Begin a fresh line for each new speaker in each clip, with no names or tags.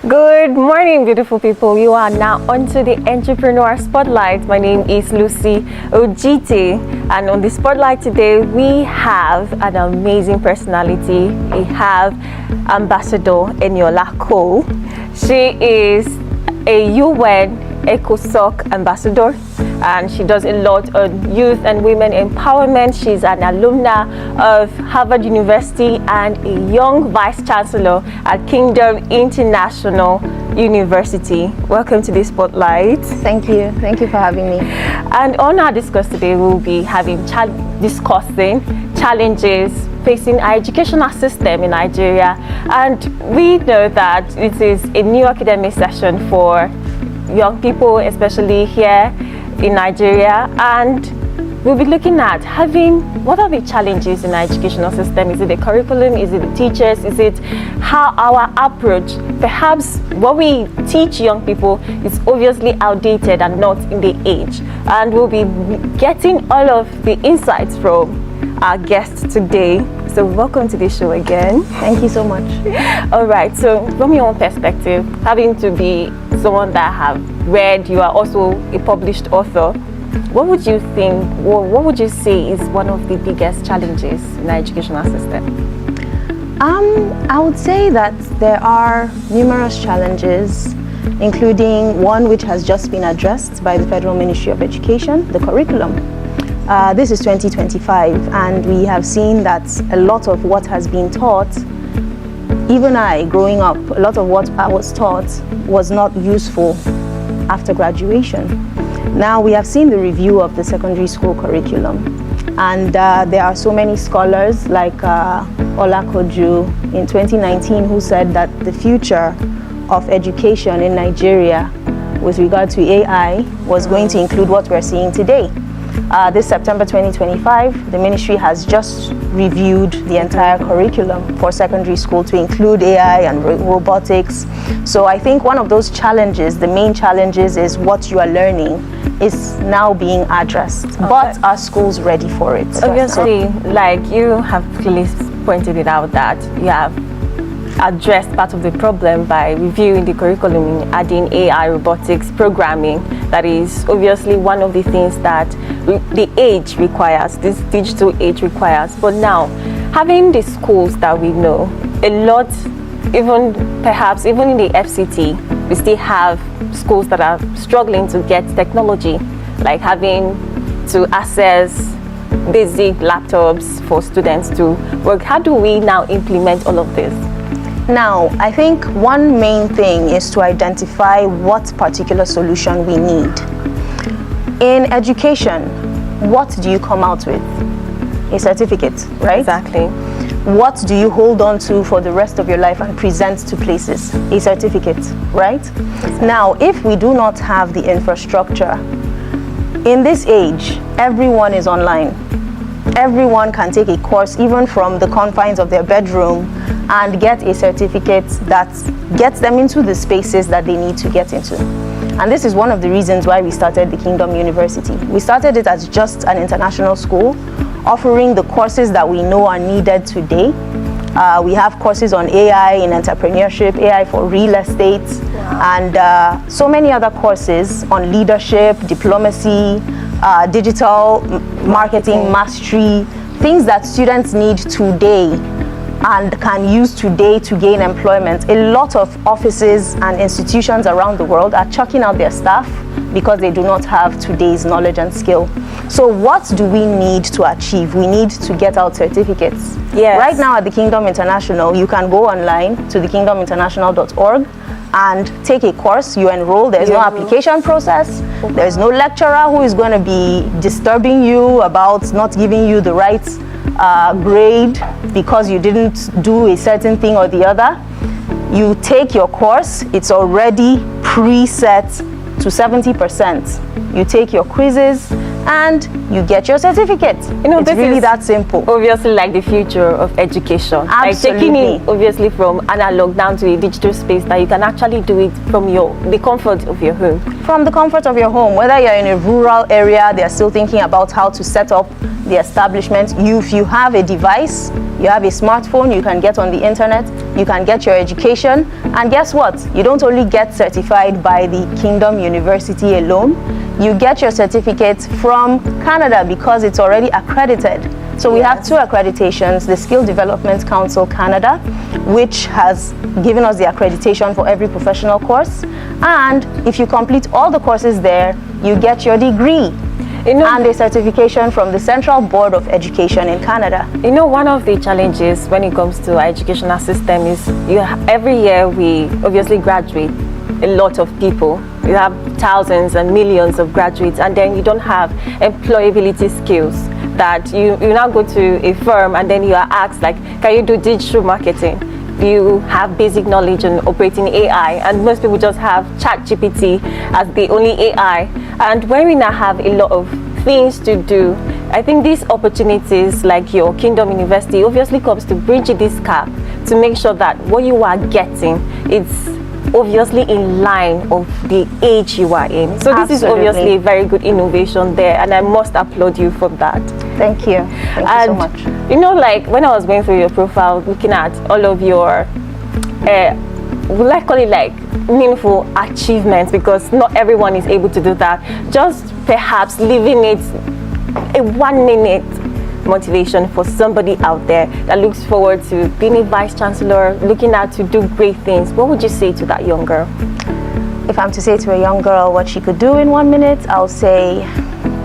Good morning, beautiful people. You are now onto the Entrepreneur Spotlight. My name is Lucy Ojite, and on the Spotlight today, we have an amazing personality. We have Ambassador Eniola Cole. She is a UN ECOSOC ambassador, and she does a lot on youth and women empowerment. She's an alumna of Harvard University and a young vice chancellor at Kingdom International University. Welcome to the Spotlight.
Thank you for having me.
And on our discuss today, we'll be discussing challenges facing our educational system in Nigeria. And we know that it is a new academic session for young people, especially here in Nigeria, and we'll be looking at what are the challenges in our educational system. Is it the curriculum? Is it the teachers? Is it how our approach? Perhaps what we teach young people is obviously outdated and not in the age. And we'll be getting all of the insights from our guest today. So welcome to the show again.
Thank you so much.
All right, so from your own perspective, having to be someone that have read, you are also a published author, what would you think, what would you say is one of the biggest challenges in our educational system?
I would say that there are numerous challenges, including one which has just been addressed by the Federal Ministry of Education, the curriculum. This is 2025, and we have seen that a lot of what has been taught, even I, growing up, a lot of what I was taught was not useful after graduation. Now we have seen the review of the secondary school curriculum, and there are so many scholars like Olakoju in 2019 who said that the future of education in Nigeria with regard to AI was going to include what we're seeing today. This September 2025, the ministry has just reviewed the entire curriculum for secondary school to include AI and robotics. So I think one of those challenges, the main challenges, is what you are learning is now being addressed. Okay. But are schools ready for it?
Obviously, like you have clearly pointed it out that you have addressed part of the problem by reviewing the curriculum, adding AI, robotics, programming. That is obviously one of the things that the age requires, this digital age requires. But now, having the schools that we know, a lot, even perhaps even in the FCT, we still have schools that are struggling to get technology, like having to access basic laptops for students to work. How do we now implement all of this?
Now, I think one main thing is to identify what particular solution we need. In education, what do you come out with? A certificate, right?
Exactly.
What do you hold on to for the rest of your life and present to places? A certificate, right? Exactly. Now, if we do not have the infrastructure, in this age, everyone is online. Everyone can take a course, even from the confines of their bedroom, and get a certificate that gets them into the spaces that they need to get into. And this is one of the reasons why we started the Kingdom University. We started it as just an international school, offering the courses that we know are needed today. We have courses on AI in entrepreneurship, AI for real estate, and so many other courses on leadership, diplomacy, digital marketing mastery, things that students need today and can use today to gain employment. A lot of offices and institutions around the world are chucking out their staff because they do not have today's knowledge and skill. So what do we need to achieve? We need to get out certificates.
Yes.
Right now at the Kingdom International, you can go online to thekingdominternational.org and take a course. You enroll. There's no application process. There's no lecturer who is going to be disturbing you about not giving you the right grade because you didn't do a certain thing or the other. You take your course. It's already preset to 70%. You take your quizzes and you get your certificate. You know, it's really that simple.
Obviously, like the future of education.
Absolutely.
Like taking it obviously from analog down to a digital space that you can actually do it from the comfort of your home.
From the comfort of your home, whether you're in a rural area, they're still thinking about how to set up the establishment. If you have a device, you have a smartphone, you can get on the internet, you can get your education, and guess what? You don't only get certified by the Kingdom University alone, you get your certificate from Canada because it's already accredited. So we have 2 accreditations, the Skill Development Council Canada, which has given us the accreditation for every professional course, and if you complete all the courses there, you get your degree. And a certification from the Central Board of Education in Canada.
You know, one of the challenges when it comes to our educational system is every year we obviously graduate a lot of people. You have thousands and millions of graduates, and then you don't have employability skills that you now go to a firm and then you are asked, like, can you do digital marketing? Do you have basic knowledge on operating AI? And most people just have ChatGPT as the only AI. And when we now have a lot of things to do, I think these opportunities like your Kingdom University obviously comes to bridge this gap to make sure that what you are getting, it's obviously in line of the age you are in. So this is obviously a very good innovation there, and I must applaud you for that.
Thank you. Thank you so much.
You know, like when I was going through your profile, looking at all of your would I call it like meaningful achievements, because not everyone is able to do that. Just perhaps leaving it a 1-minute motivation for somebody out there that looks forward to being a vice chancellor, looking out to do great things. What would you say to that young girl?
If I'm to say to a young girl what she could do in 1 minute, I'll say,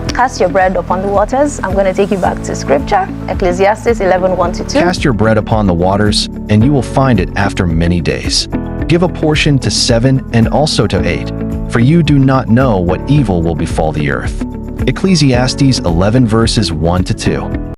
cast your bread upon the waters. I'm going to take you back to scripture, Ecclesiastes 11:1-2.
Cast your bread upon the waters, and you will find it after many days. Give a portion to 7 and also to 8, for you do not know what evil will befall the earth. Ecclesiastes 11 verses 1-2.